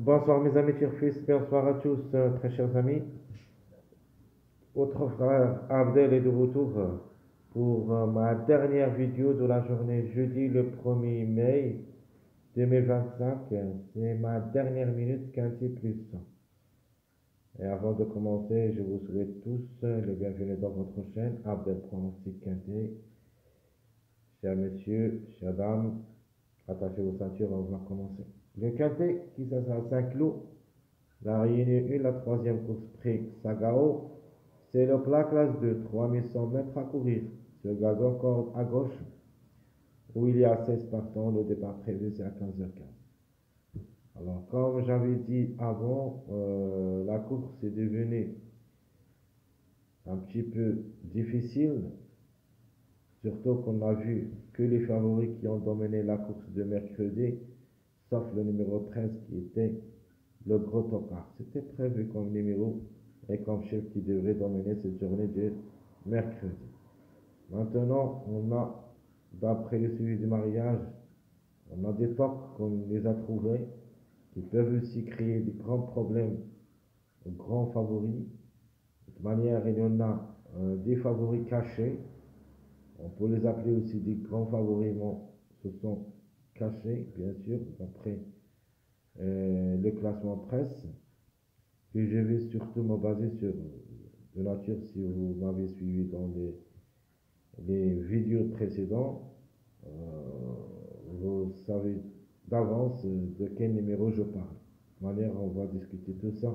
Bonsoir mes amis turfistes, bonsoir à tous, très chers amis. Votre frère Abdel est de retour pour ma dernière vidéo de la journée jeudi le 1er mai 2025. C'est ma dernière minute quinté plus. Et avant de commencer, je vous souhaite tous le bienvenue dans votre chaîne Abdel Pronostic Quinté. Chers messieurs, chères dames, attachez vos ceintures, on va commencer. Le quinté qui s'assure à Saint-Cloud. La Réunion 1, la troisième course prix Sagao, c'est le plat classe de 3100 mètres à courir sur gazon corde à gauche où il y a 16 partants. Le départ prévu c'est à 15h15. Alors comme j'avais dit avant, la course est devenue un petit peu difficile, surtout qu'on a vu que les favoris qui ont dominé la course de mercredi, sauf le numéro 13 qui était le gros tocard. C'était prévu comme numéro et comme chef qui devrait dominer cette journée de mercredi. Maintenant, on a, d'après le suivi du mariage, on a des tocs qu'on les a trouvés qui peuvent aussi créer des grands problèmes aux grands favoris. De toute manière, il y en a des favoris cachés. On peut les appeler aussi des grands favoris, mais ce sont cachés, bien sûr, d'après le classement presse. Que je vais surtout me baser sur de nature, si vous m'avez suivi dans les vidéos précédentes, euh, vous savez d'avance de quel numéro je parle. De manière, on va discuter tout ça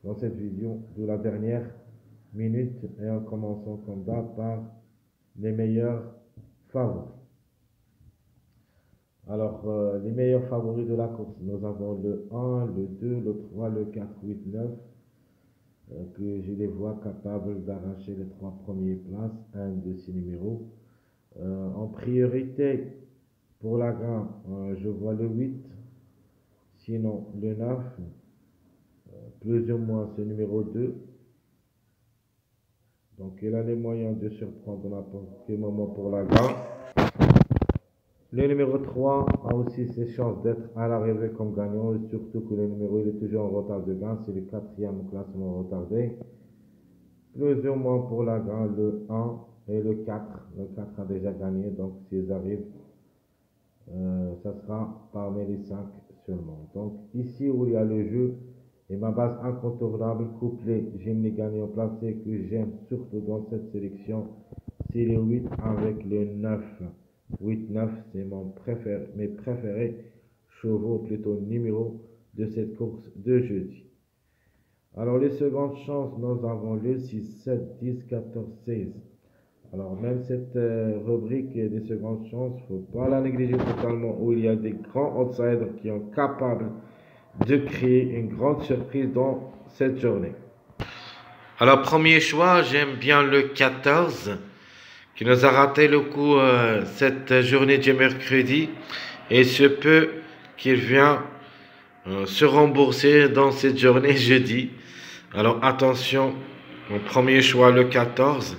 dans cette vidéo de la dernière minute et en commençant comme d'hab par les meilleurs favoris. Alors, les meilleurs favoris de la course, nous avons le 1, le 2, le 3, le 4, 8, 9. Que je les vois capables d'arracher les 3 premières places, un de ces numéros. En priorité, pour la gagne, je vois le 8, sinon le 9, plus ou moins ce numéro 2. Donc il a les moyens de surprendre n'importe quel moment pour la gagne. Le numéro 3 a aussi ses chances d'être à l'arrivée comme gagnant, et surtout que le numéro il est toujours en retard de gain, c'est le quatrième au classement retardé. Plus ou moins pour la gagne, le 1 et le 4. Le 4 a déjà gagné, donc s'ils arrivent, ça sera parmi les 5 seulement. Donc ici où il y a le jeu et ma base incontournable couplée, j'aime les gagnants placés que j'aime surtout dans cette sélection, c'est le 8 avec le 9. 8-9, c'est mes préférés chevaux, plutôt numéro de cette course de jeudi. Alors les secondes chances, nous avons le 6, 7, 10, 14, 16. Alors même cette rubrique des secondes chances, il ne faut pas la négliger totalement, où il y a des grands outsiders qui sont capables de créer une grande surprise dans cette journée. Alors premier choix, j'aime bien le 14, qui nous a raté le coup cette journée du mercredi, et se peut qu'il vienne se rembourser dans cette journée jeudi. Alors attention, mon premier choix le 14.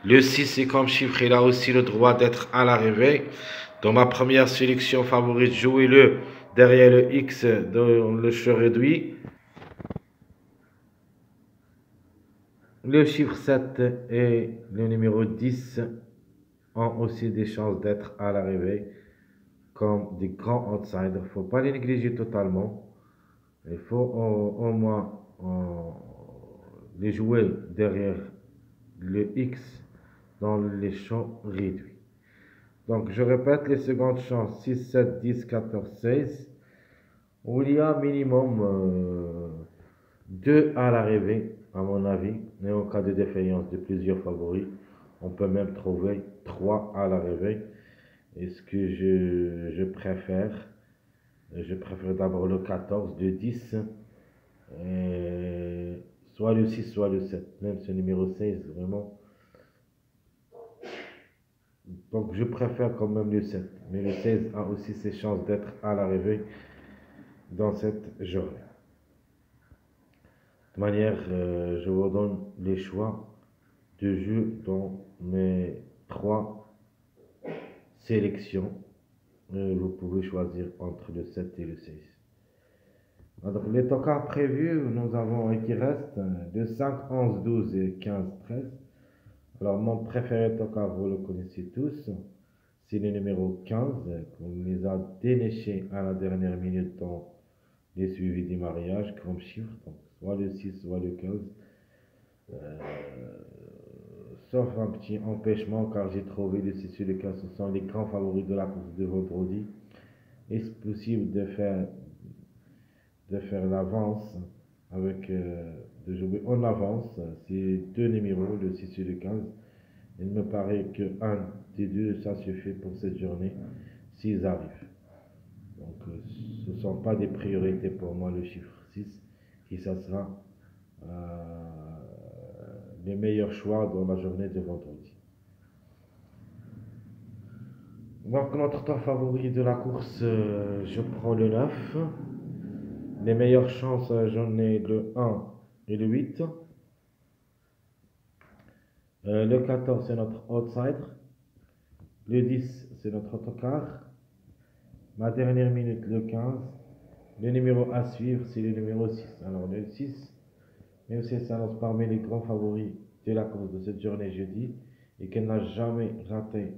Le 6 c'est comme chiffre, il a aussi le droit d'être à l'arrivée. Dans ma première sélection favorite, jouez-le derrière le X dans le jeu réduit. Le chiffre 7 et le numéro 10 ont aussi des chances d'être à l'arrivée comme des grands outsiders. Il ne faut pas les négliger totalement. Il faut au moins les jouer derrière le X dans les champs réduits. Donc, je répète les secondes chances 6, 7, 10, 14, 16, où il y a minimum 2 à l'arrivée, à mon avis. Mais en cas de défaillance de plusieurs favoris, on peut même trouver 3 à l'arrivée. Et ce que je préfère d'abord le 14, le 10, soit le 6, soit le 7. Même ce numéro 16, vraiment. Donc je préfère quand même le 7. Mais le 16 a aussi ses chances d'être à l'arrivée dans cette journée. De manière, je vous donne les choix de jeu dans mes 3 sélections. Vous pouvez choisir entre le 7 et le 16. Alors, les tokars prévus, nous avons et qui restent de 5, 11, 12 et 15, 13. Alors, mon préféré tokar, vous le connaissez tous, c'est le numéro 15, qu'on les a dénichés à la dernière minute dans les suivis du mariage comme chiffre, donc soit le 6, soit le 15. Sauf un petit empêchement, car j'ai trouvé le 6 et le 15, ce sont les grands favoris de la course de vendredi. Est-ce possible de faire l'avance avec de jouer en avance ces deux numéros, le 6 et le 15. Il me paraît que un des deux, ça suffit pour cette journée, s'ils arrivent. Donc, ce ne sont pas des priorités pour moi, le chiffre 6, qui ça sera les meilleurs choix dans la journée de vendredi. Donc, notre temps favori de la course, je prends le 9. Les meilleures chances, j'en ai le 1 et le 8. Le 14, c'est notre outsider. Le 10, c'est notre autocar. Ma dernière minute, le 15. Le numéro à suivre, c'est le numéro 6. Alors, le 6, même si ça s'annonce parmi les grands favoris de la course de cette journée jeudi et qu'elle n'a jamais raté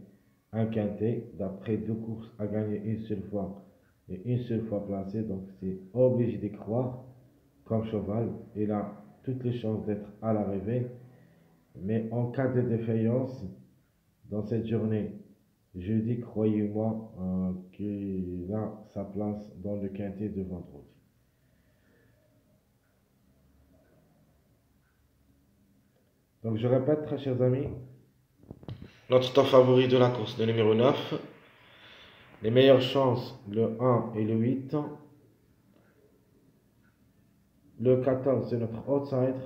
un quintet, d'après deux courses à gagner une seule fois et une seule fois placée, donc c'est obligé d'y croire comme cheval. Il a toutes les chances d'être à l'arrivée, mais en cas de défaillance dans cette journée jeudi, croyez-moi qu'il a sa place dans le quintet de vendredi. Donc je répète, très chers amis, notre temps favori de la course, le numéro 9. Les meilleures chances, le 1 et le 8. Le 14, c'est notre outsider.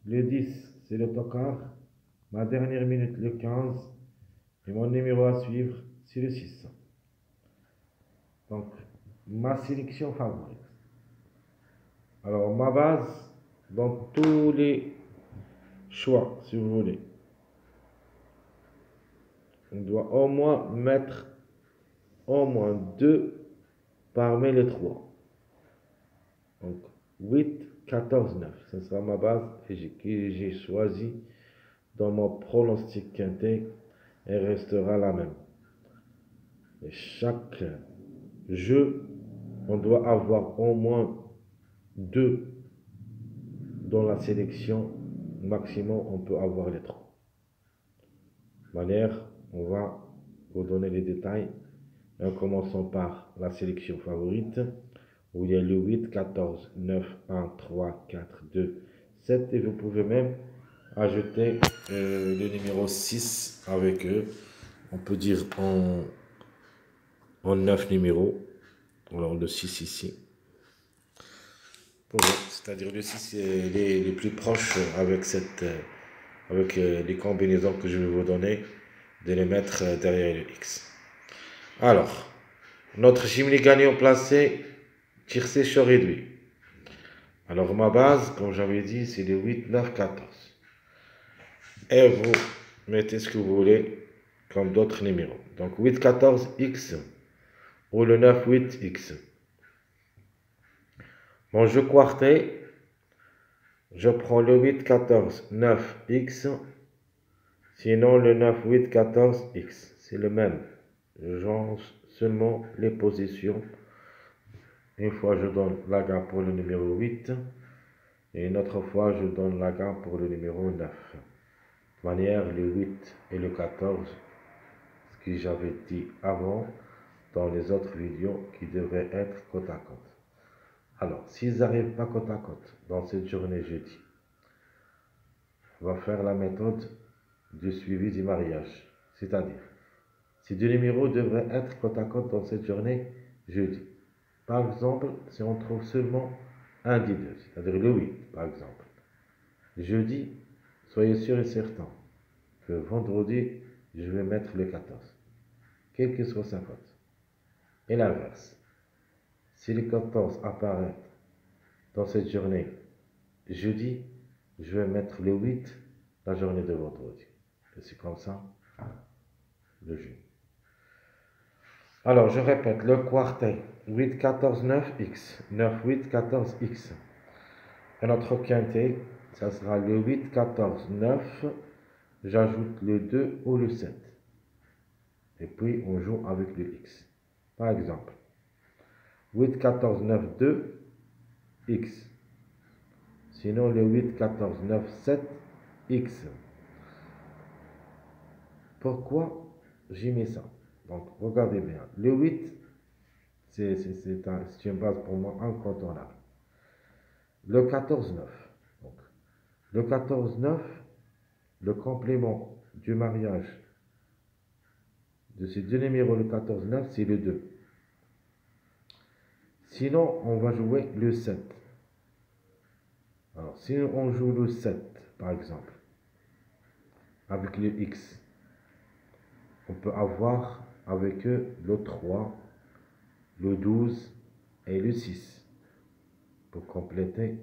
Le 10, c'est le tocard. Ma dernière minute, le 15. Et mon numéro à suivre, c'est le 6. Donc, ma sélection favorite. Alors, ma base, dans tous les choix, si vous voulez, on doit au moins mettre au moins 2 parmi les 3. Donc, 8, 14, 9. Ce sera ma base que j'ai choisi dans mon pronostic quintet. Elle restera la même. Et chaque jeu, on doit avoir au moins 2 dans la sélection. Maximum, on peut avoir les 3. De manière, on va vous donner les détails. En commençant par la sélection favorite, où il y a le 8, 14, 9, 1, 3, 4, 2, 7. Et vous pouvez même ajouter le numéro 6 avec eux. On peut dire en 9 numéros. Alors le 6 ici. C'est-à-dire le 6 les plus proches avec, avec les combinaisons que je vais vous donner, de les mettre derrière le X. Alors, notre Jimny gagnant placé, tiercé sur réduit. Alors ma base, comme j'avais dit, c'est le 8, 9, 14. Et vous mettez ce que vous voulez comme d'autres numéros. Donc 8, 14, X ou le 9, 8, X. Mon jeu quarté, je prends le 8, 14, 9, X. Sinon le 9, 8, 14, X. C'est le même. Je change seulement les positions. Une fois, je donne la gamme pour le numéro 8. Et une autre fois, je donne la gamme pour le numéro 9. De manière, le 8 et le 14, ce que j'avais dit avant dans les autres vidéos, qui devraient être côte à côte. Alors, s'ils n'arrivent pas côte à côte dans cette journée jeudi, on va faire la méthode du suivi du mariage. C'est-à-dire, ces deux numéros devraient être côte à côte dans cette journée jeudi. Par exemple, si on trouve seulement un des deux, c'est-à-dire le 8, par exemple. Jeudi, soyez sûr et certain que vendredi, je vais mettre le 14, quelle que soit sa cote. Et l'inverse. Si le 14 apparaît dans cette journée jeudi, je vais mettre le 8 la journée de vendredi. Et c'est comme ça le jeu. Alors, je répète, le quartet, 8, 14, 9x. 9, 8, 14, x. Et notre quintet, ça sera le 8, 14, 9. J'ajoute le 2 ou le 7. Et puis, on joue avec le x. Par exemple, 8, 14, 9, 2, x. Sinon, le 8, 14, 9, 7, x. Pourquoi j'ai mis ça? Donc, regardez bien. Le 8, c'est une base pour moi incontournable. Le 14, 9. Donc, le 14, 9, le complément du mariage de ces deux numéros, le 14, 9, c'est le 2. Sinon, on va jouer le 7. Alors, si on joue le 7, par exemple, avec le x, on peut avoir avec eux le 3, le 12 et le 6 pour compléter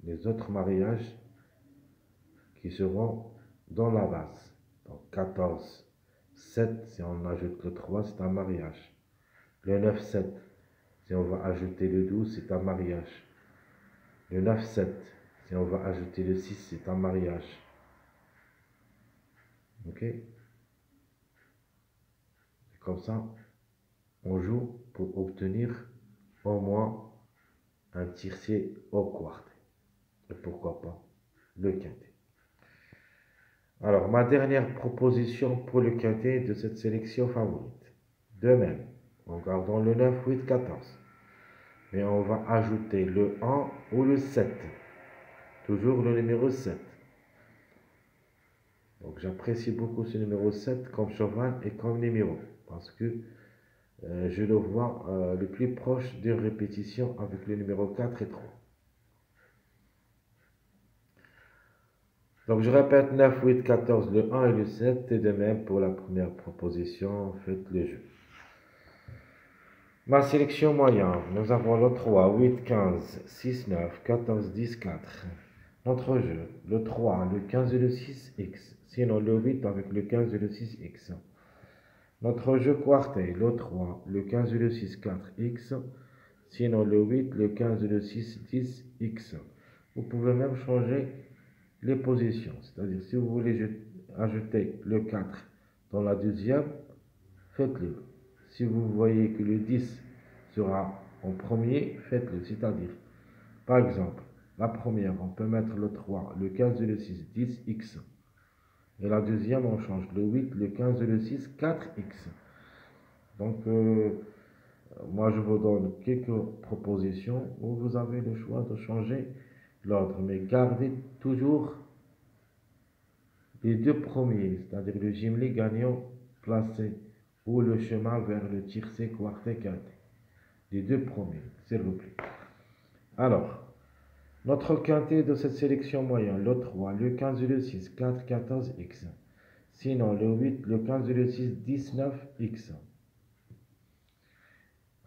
les autres mariages qui seront dans la base. Donc 14, 7, si on ajoute le 3, c'est un mariage. Le 9, 7, si on va ajouter le 12, c'est un mariage. Le 9, 7, si on va ajouter le 6, c'est un mariage. Ok? Comme ça, on joue pour obtenir au moins un tiercé au quartet. Et pourquoi pas le quintet. Alors, ma dernière proposition pour le quintet de cette sélection favorite. De même, en gardant le 9, 8, 14. Mais on va ajouter le 1 ou le 7. Toujours le numéro 7. Donc, j'apprécie beaucoup ce numéro 7 comme cheval et comme numéro. Parce que je le vois le plus proche d'une répétition avec le numéro 4 et 3. Donc je répète 9, 8, 14, le 1 et le 7. Et de même pour la première proposition, faites le jeu. Ma sélection moyenne, nous avons le 3, 8, 15, 6, 9, 14, 10, 4. Notre jeu, le 3, le 15 et le 6, x. Sinon le 8 avec le 15 et le 6, x. Notre jeu quartet, le 3, le 15 et le 6, 4, x. Sinon le 8, le 15 et le 6, 10, x. Vous pouvez même changer les positions. C'est-à-dire, si vous voulez ajouter le 4 dans la deuxième, faites-le. Si vous voyez que le 10 sera en premier, faites-le. C'est-à-dire, par exemple, la première, on peut mettre le 3, le 15 et le 6, 10, x. Et la deuxième, on change le 8, le 15 et le 6, 4x. Donc, moi, je vous donne quelques propositions où vous avez le choix de changer l'ordre. Mais gardez toujours les deux premiers, c'est-à-dire le jumelé gagnant placé ou le chemin vers le tiercé, quartet, quintet. Les deux premiers, s'il vous plaît. Alors, notre quintet de cette sélection moyenne, le 3, le 15 et le 6, 4, 14, x. Sinon, le 8, le 15 et le 6, 19, x.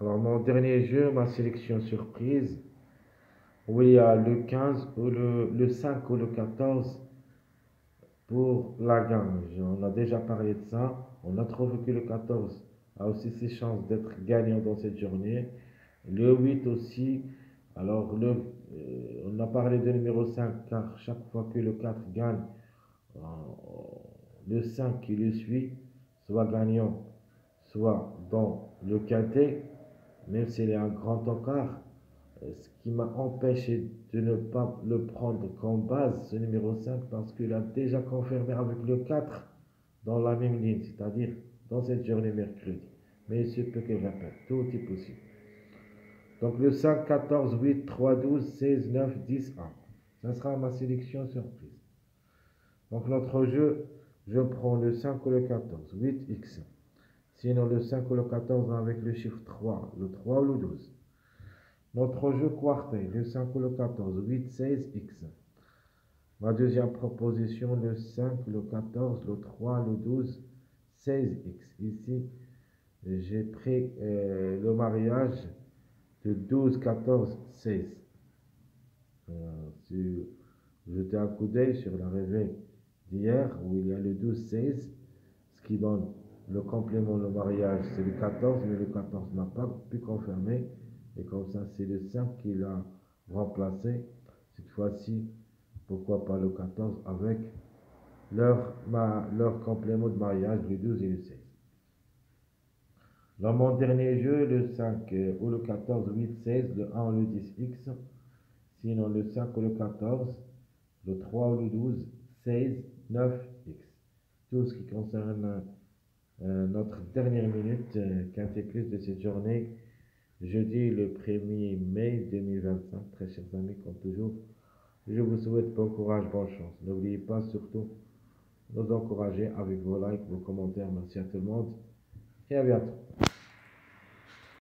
Alors, mon dernier jeu, ma sélection surprise, où il y a le 15 ou le 5 ou le 14 pour la gagne. On a déjà parlé de ça. On a trouvé que le 14 a aussi ses chances d'être gagnant dans cette journée. Le 8 aussi. Alors, on a parlé de numéro 5 car chaque fois que le 4 gagne, euh, le 5 qui le suit, soit gagnant, soit dans le quintet, même s'il est un grand encart. Ce qui m'a empêché de ne pas le prendre comme base, ce numéro 5, parce qu'il a déjà confirmé avec le 4 dans la même ligne, c'est-à-dire dans cette journée mercredi. Mais il se peut qu'il répète, tout est possible. Donc le 5, 14, 8, 3, 12, 16, 9, 10, 1. Ça sera ma sélection surprise. Donc notre jeu, je prends le 5 ou le 14, 8x. Sinon le 5 ou le 14 avec le chiffre 3, le 3 ou le 12. Notre jeu quartet, le 5 ou le 14, 8, 16, x. Ma deuxième proposition, le 5, le 14, le 3, le 12, 16x. Ici, j'ai pris le mariage de 12, 14, 16. Si vous jetez un coup d'œil sur la réveil d'hier, où il y a le 12, 16, ce qui donne Le complément de mariage, c'est le 14, mais le 14 n'a pas pu confirmer. Et comme ça, c'est le 5 qui l'a remplacé. Cette fois-ci, pourquoi pas le 14 avec leur complément de mariage, le 12 et le 16. Dans mon dernier jeu, le 5 ou le 14, 8, 16, le 1 ou le 10, X. Sinon, le 5 ou le 14, le 3 ou le 12, 16, 9, X. Tout ce qui concerne notre dernière minute, quintet de cette journée, jeudi le 1er mai 2025. Très chers amis, comme toujours, je vous souhaite bon courage, bonne chance. N'oubliez pas surtout de nous encourager avec vos likes, vos commentaires. Merci à tout le monde et à bientôt.